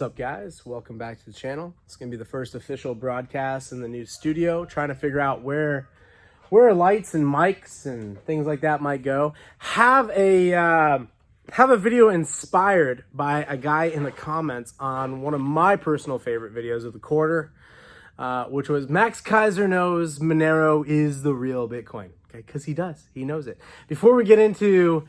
What's up, guys? Welcome back to the channel. It's gonna be the first official broadcast in the new studio, trying to figure out where lights and mics and things like that might go. Have a video inspired by a guy in the comments on one of my personal favorite videos of the quarter, which was Max Keiser knows Monero is the real Bitcoin. Okay, because he does. He knows it. Before we get into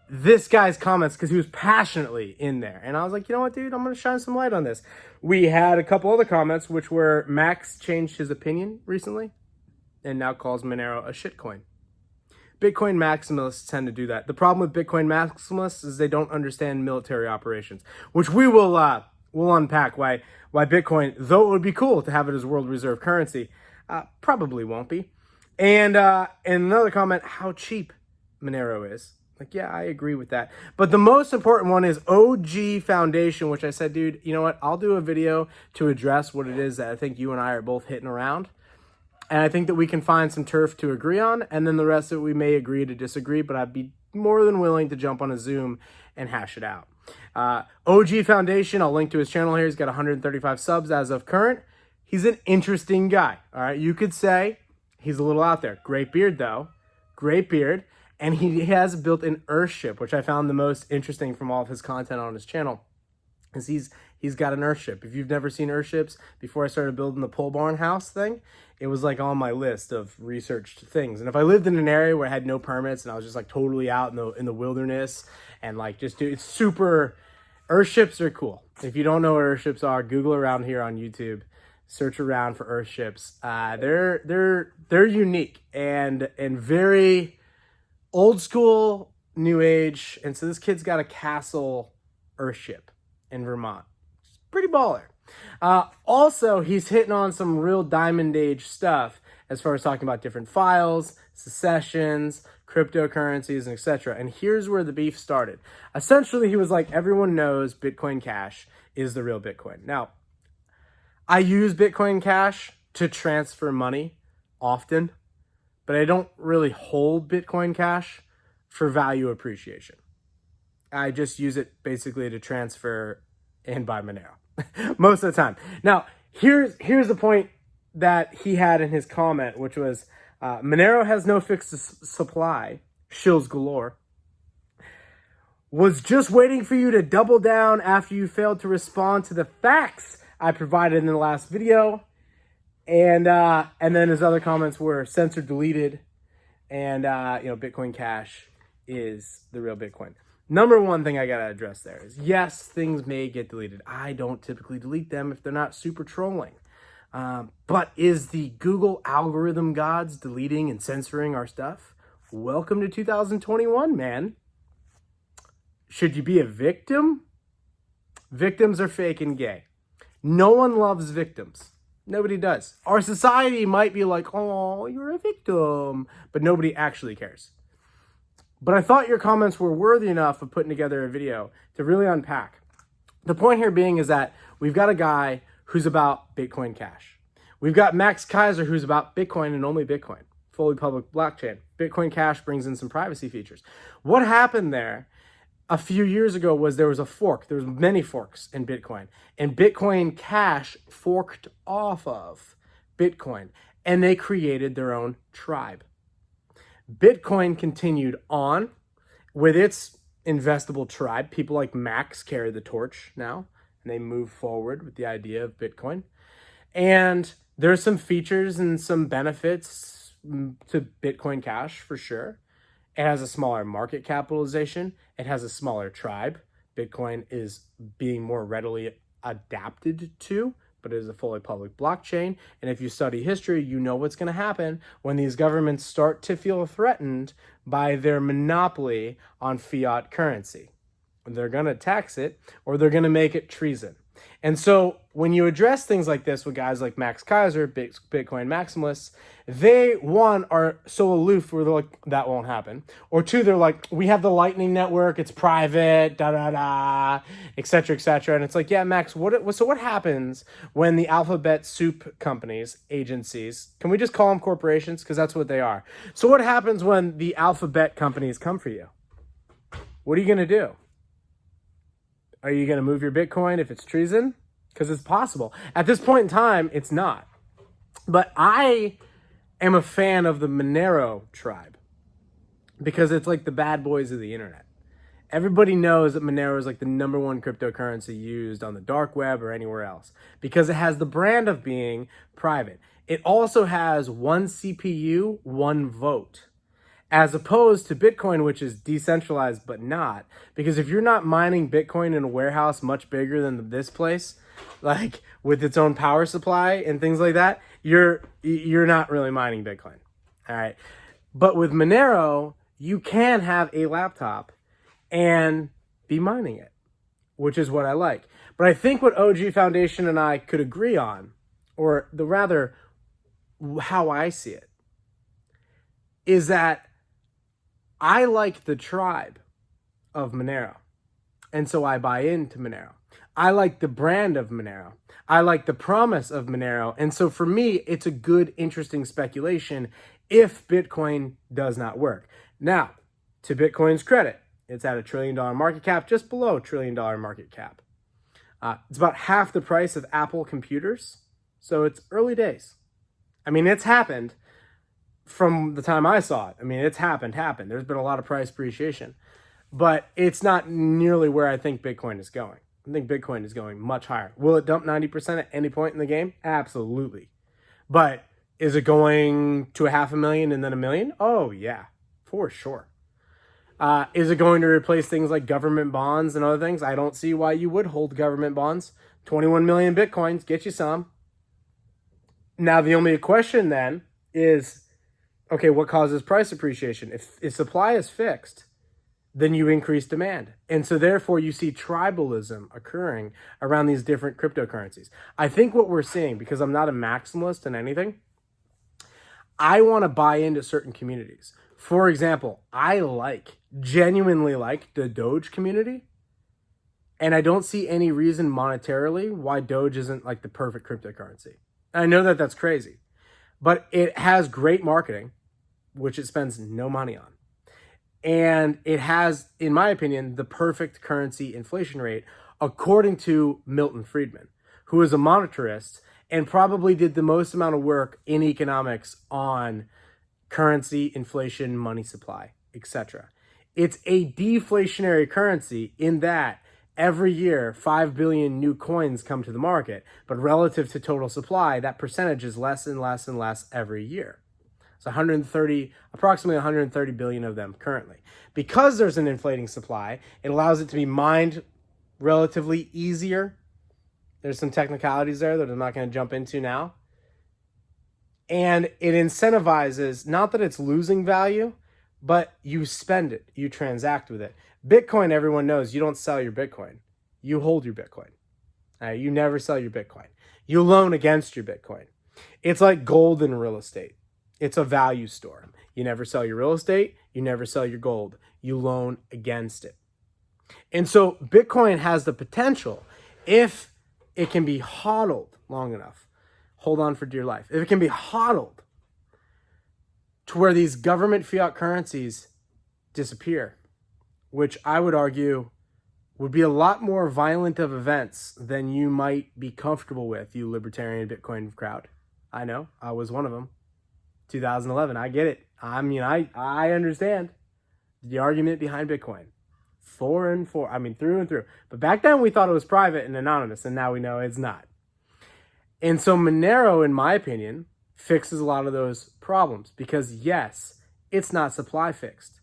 this guy's comments, because he was passionately in there, and I was like, you know what, dude, I'm going to shine some light on this. We had a couple other comments, which were Max changed his opinion recently and now calls Monero a shitcoin. Bitcoin maximalists tend to do that. The problem with Bitcoin maximalists is they don't understand military operations, which we'll unpack why Bitcoin, though it would be cool to have it as world reserve currency, probably won't be. And another comment, how cheap Monero is. Like, yeah, I agree with that. But the most important one is OG Foundation, which I said, dude, you know what? I'll do a video to address what it is that I think you and I are both hitting around. And I think that we can find some turf to agree on. And then the rest of it, we may agree to disagree. But I'd be more than willing to jump on a Zoom and hash it out. OG Foundation, I'll link to his channel here. He's got 135 subs as of current. He's an interesting guy. All right, you could say he's a little out there. Great beard, though. Great beard. And he has built an Earthship, which I found the most interesting from all of his content on his channel. Is he's got an Earthship. If you've never seen Earthships, before I started building the pole barn house thing, it was like on my list of researched things. And if I lived in an area where I had no permits and I was just like totally out in the wilderness and like just do it's super. Earthships are cool. If you don't know what Earthships are, Google around here on YouTube. Search around for Earthships. They're unique and very old school, new age. And so this kid's got a castle Earthship in Vermont. It's pretty baller. Also, he's hitting on some real diamond age stuff as far as talking about different files, secessions, cryptocurrencies, and etc. And here's where the beef started. Essentially, he was like, everyone knows Bitcoin Cash is the real Bitcoin. Now, I use Bitcoin Cash to transfer money often, but I don't really hold Bitcoin Cash for value appreciation. I just use it basically to transfer and buy Monero most of the time. Now, here's the point that he had in his comment, which was Monero has no fixed supply, shills galore. Was just waiting for you to double down after you failed to respond to the facts I provided in the last video. And then his other comments were censored, deleted, and Bitcoin Cash is the real Bitcoin. Number one thing I gotta address there is, yes, things may get deleted. I don't typically delete them if they're not super trolling. But is the Google algorithm gods deleting and censoring our stuff? Welcome to 2021, man. Should you be a victim? Victims are fake and gay. No one loves victims. Nobody does. Our society might be like, oh, you're a victim, but nobody actually cares. But I thought your comments were worthy enough of putting together a video to really unpack. The point here being is that we've got a guy who's about Bitcoin Cash. We've got Max Keiser who's about Bitcoin and only Bitcoin, fully public blockchain. Bitcoin Cash brings in some privacy features. What happened there a few years ago was there was a fork. There was many forks in Bitcoin. And Bitcoin Cash forked off of Bitcoin. And they created their own tribe. Bitcoin continued on with its investable tribe. People like Max carry the torch now. And they move forward with the idea of Bitcoin. And there's some features and some benefits to Bitcoin Cash for sure. It has a smaller market capitalization. It has a smaller tribe. Bitcoin is being more readily adapted to, but it is a fully public blockchain. And if you study history, you know what's going to happen when these governments start to feel threatened by their monopoly on fiat currency. They're going to tax it or they're going to make it treason. And so when you address things like this with guys like Max Keiser, Bitcoin maximalists, they, one, are so aloof where they're like, that won't happen. Or two, they're like, we have the Lightning Network, it's private, et cetera, et cetera. And it's like, yeah, Max, what happens when the alphabet soup companies, agencies, can we just call them corporations? Because that's what they are. So what happens when the alphabet companies come for you? What are you going to do? Are you going to move your Bitcoin if it's treason? Because it's possible. At this point in time, it's not. But I am a fan of the Monero tribe because it's like the bad boys of the internet. Everybody knows that Monero is like the #1 cryptocurrency used on the dark web or anywhere else because it has the brand of being private. It also has one CPU, one vote, as opposed to Bitcoin, which is decentralized but not. Because if you're not mining Bitcoin in a warehouse much bigger than this place, like with its own power supply and things like that, you're not really mining Bitcoin. All right. But with Monero, you can have a laptop and be mining it, which is what I like. But I think what OG Foundation and I could agree on, or the rather how I see it, is that I like the tribe of Monero. And so I buy into Monero. I like the brand of Monero. I like the promise of Monero. And so for me, it's a good, interesting speculation if Bitcoin does not work. Now, to Bitcoin's credit, it's at $1 trillion market cap, just below $1 trillion market cap. It's about half the price of Apple computers. So it's early days. I mean, it's happened from the time I saw it. I mean, it's happened. There's been a lot of price appreciation. But it's not nearly where I think Bitcoin is going. I think Bitcoin is going much higher. Will it dump 90% at any point in the game? Absolutely. But is it going to 500,000 and then 1 million? Oh, yeah, for sure. Is it going to replace things like government bonds and other things? I don't see why you would hold government bonds. 21 million Bitcoins, get you some. Now, the only question then is, okay, what causes price appreciation? If supply is fixed, then you increase demand. And so therefore you see tribalism occurring around these different cryptocurrencies. I think what we're seeing, because I'm not a maximalist in anything, I want to buy into certain communities. For example, I genuinely like the Doge community. And I don't see any reason monetarily why Doge isn't like the perfect cryptocurrency. I know that that's crazy, but it has great marketing, which it spends no money on. And it has, in my opinion, the perfect currency inflation rate, according to Milton Friedman, who is a monetarist and probably did the most amount of work in economics on currency, inflation, money supply, etc. It's a deflationary currency in that every year 5 billion new coins come to the market, but relative to total supply, that percentage is less and less and less every year. It's approximately 130 billion of them currently. Because there's an inflating supply, it allows it to be mined relatively easier. There's some technicalities there that I'm not going to jump into now. And it incentivizes, not that it's losing value, but you spend it, you transact with it. Bitcoin, everyone knows, you don't sell your Bitcoin. You hold your Bitcoin. You never sell your Bitcoin. You loan against your Bitcoin. It's like gold in real estate. It's a value store. You never sell your real estate. You never sell your gold. You loan against it. And so Bitcoin has the potential, if it can be hodled long enough, hold on for dear life, if it can be hodled to where these government fiat currencies disappear, which I would argue would be a lot more violent of events than you might be comfortable with, you libertarian Bitcoin crowd. I know, I was one of them. 2011, I get it. I mean, I understand the argument behind Bitcoin. Through and through. But back then we thought it was private and anonymous, and now we know it's not. And so Monero, in my opinion, fixes a lot of those problems because, yes, it's not supply fixed.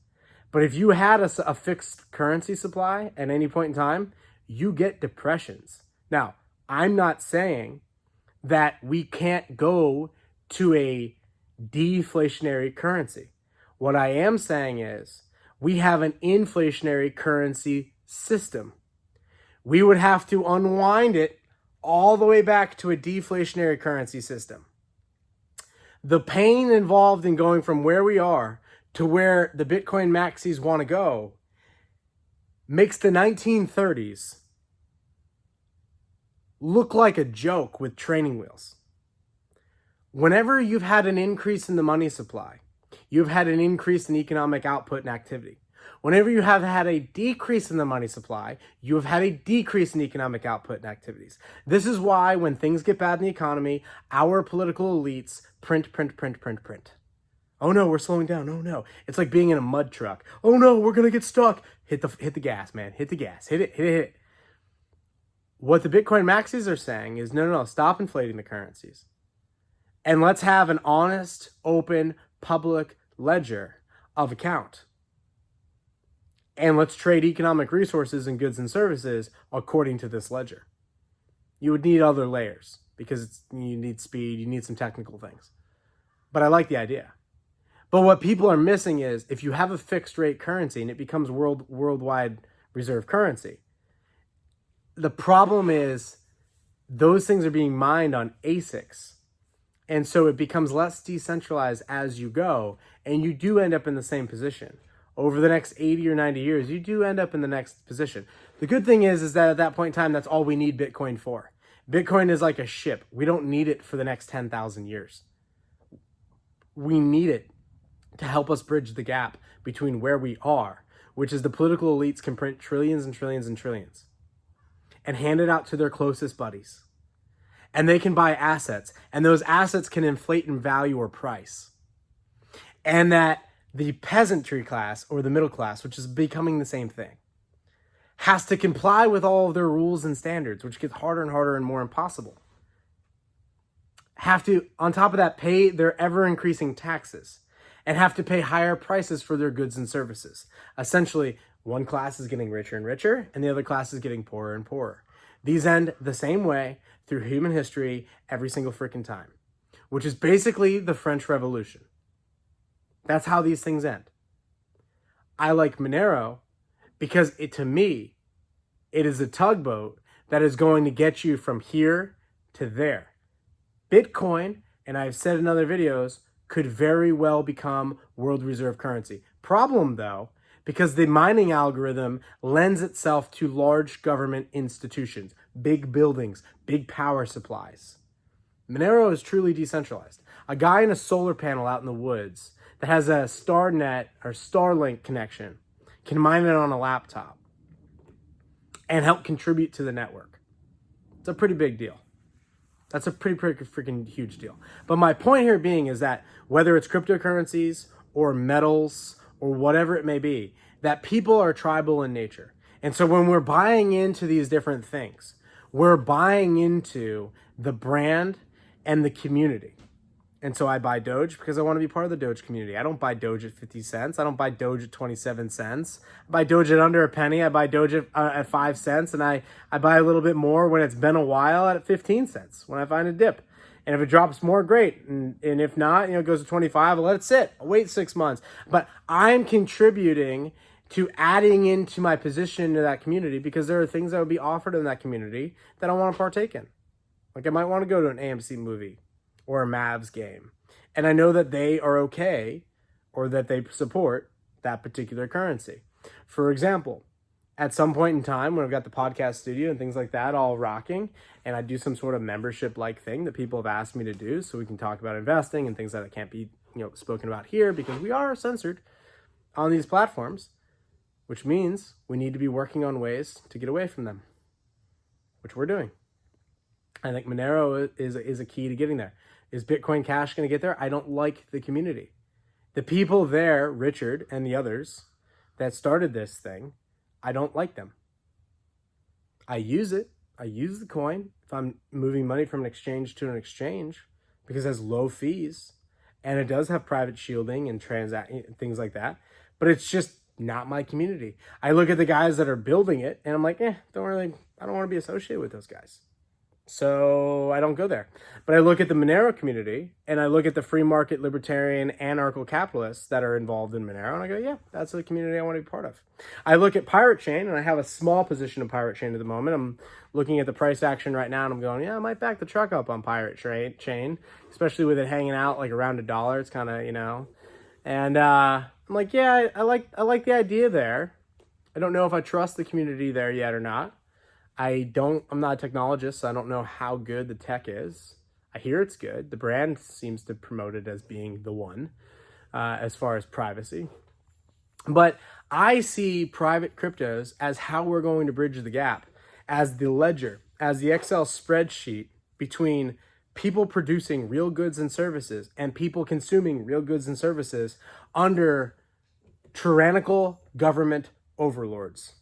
But if you had a fixed currency supply at any point in time, you get depressions. Now, I'm not saying that we can't go to a deflationary currency. What I am saying is we have an inflationary currency system. We would have to unwind it all the way back to a deflationary currency system. The pain involved in going from where we are to where the Bitcoin maxis want to go makes the 1930s look like a joke with training wheels. Whenever you've had an increase in the money supply, you've had an increase in economic output and activity. Whenever you have had a decrease in the money supply, you have had a decrease in economic output and activities. This is why when things get bad in the economy, our political elites print, print, print, print, print. Oh no, we're slowing down. Oh no. It's like being in a mud truck. Oh no, we're going to get stuck. Hit the gas, man. Hit the gas. Hit it. What the Bitcoin maxis are saying is no, stop inflating the currencies. And let's have an honest, open, public ledger of account. And let's trade economic resources and goods and services according to this ledger. You would need other layers because you need speed, you need some technical things. But I like the idea. But what people are missing is if you have a fixed rate currency and it becomes worldwide reserve currency, the problem is those things are being mined on ASICs. And so it becomes less decentralized as you go, and you do end up in the same position. Over the next 80 or 90 years, you do end up in the next position. The good thing is that at that point in time, that's all we need Bitcoin for. Bitcoin is like a ship. We don't need it for the next 10,000 years. We need it to help us bridge the gap between where we are, which is the political elites can print trillions and trillions and trillions and hand it out to their closest buddies. And they can buy assets, and those assets can inflate in value or price. And that the peasantry class, or the middle class, which is becoming the same thing, has to comply with all of their rules and standards, which gets harder and harder and more impossible. Have to, on top of that, pay their ever-increasing taxes and have to pay higher prices for their goods and services. Essentially, one class is getting richer and richer, and the other class is getting poorer and poorer. These end the same way through human history every single freaking time, which is basically the French Revolution. That's how these things end. I like Monero because to me, it is a tugboat that is going to get you from here to there. Bitcoin, and I've said in other videos, could very well become world reserve currency. Problem though, because the mining algorithm lends itself to large government institutions, big buildings, big power supplies. Monero is truly decentralized. A guy in a solar panel out in the woods that has a StarNet or Starlink connection can mine it on a laptop and help contribute to the network. It's a pretty big deal. That's a pretty freaking huge deal. But my point here being is that whether it's cryptocurrencies or metals or whatever it may be, that people are tribal in nature. And so when we're buying into these different things, we're buying into the brand and the community. And so I buy Doge because I want to be part of the Doge community. I don't buy Doge at 50 cents. I don't buy Doge at 27 cents. I buy Doge at under a penny. I buy Doge at 5 cents. And I buy a little bit more when it's been a while at 15 cents when I find a dip. And if it drops more, great. And if not, it goes to 25, I'll let it sit. I'll wait 6 months. But I'm contributing to adding into my position to that community because there are things that would be offered in that community that I want to partake in. Like I might want to go to an AMC movie or a Mavs game. And I know that they are okay or that they support that particular currency. For example, at some point in time when I've got the podcast studio and things like that all rocking, and I do some sort of membership-like thing that people have asked me to do so we can talk about investing and things that can't be spoken about here because we are censored on these platforms, which means we need to be working on ways to get away from them, which we're doing. I think Monero is a key to getting there. Is Bitcoin Cash going to get there? I don't like the community. The people there, Richard and the others that started this thing, I don't like them. I use it. I use the coin if I'm moving money from an exchange to an exchange because it has low fees and it does have private shielding and things like that. But it's just not my community. I look at the guys that are building it and I'm like, I don't want to be associated with those guys. So I don't go there. But I look at the Monero community and I look at the free market, libertarian, anarcho capitalists that are involved in Monero. And I go, yeah, that's the community I want to be part of. I look at Pirate Chain and I have a small position in Pirate Chain at the moment. I'm looking at the price action right now and I'm going, yeah, I might back the truck up on Pirate Chain, especially with it hanging out like around $1. It's kind of, and I'm like, yeah, I like the idea there. I don't know if I trust the community there yet or not. I'm not a technologist, so I don't know how good the tech is. I hear it's good. The brand seems to promote it as being the one as far as privacy. But I see private cryptos as how we're going to bridge the gap, as the ledger, as the Excel spreadsheet between people producing real goods and services and people consuming real goods and services under tyrannical government overlords.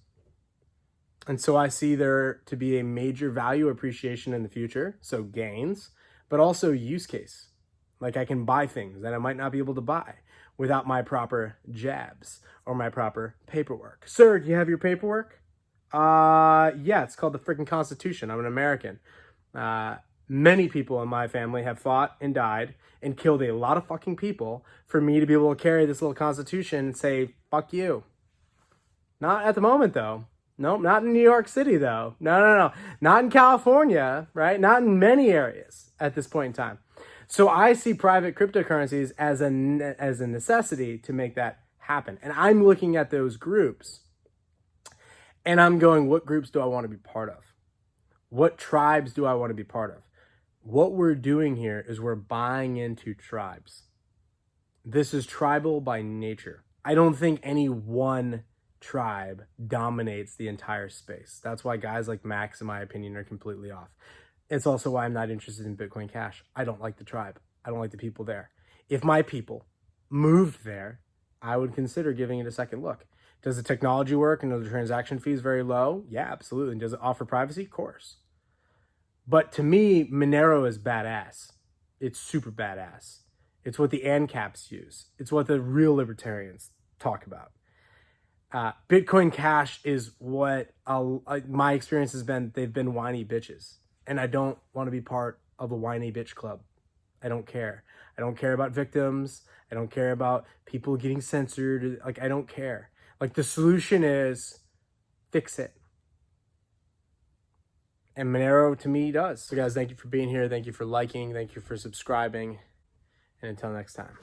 And so I see there to be a major value appreciation in the future, so gains, but also use case. Like I can buy things that I might not be able to buy without my proper jabs or my proper paperwork. Sir, do you have your paperwork? Yeah, it's called the freaking Constitution. I'm an American. Many people in my family have fought and died and killed a lot of fucking people for me to be able to carry this little Constitution and say, fuck you. Not at the moment, though. Nope, not in New York City, though. No. Not in California, right? Not in many areas at this point in time. So I see private cryptocurrencies as a necessity to make that happen. And I'm looking at those groups and I'm going, what groups do I want to be part of? What tribes do I want to be part of? What we're doing here is we're buying into tribes. This is tribal by nature. I don't think any one tribe dominates the entire space. That's why guys like Max, in my opinion, are completely off. It's also why I'm not interested in Bitcoin Cash. I don't like the tribe. I don't like the people there. If my people moved there, I would consider giving it a second look. Does the technology work and are the transaction fees very low? Yeah, absolutely. And does it offer privacy? Of course. But to me, Monero is badass. It's super badass. It's what the ANCAPs use. It's what the real libertarians talk about. Bitcoin Cash is what my experience has been. They've been whiny bitches. And I don't want to be part of a whiny bitch club. I don't care. I don't care about victims. I don't care about people getting censored. Like, I don't care. Like, the solution is fix it. And Monero, to me, does. So, guys, thank you for being here. Thank you for liking. Thank you for subscribing. And until next time.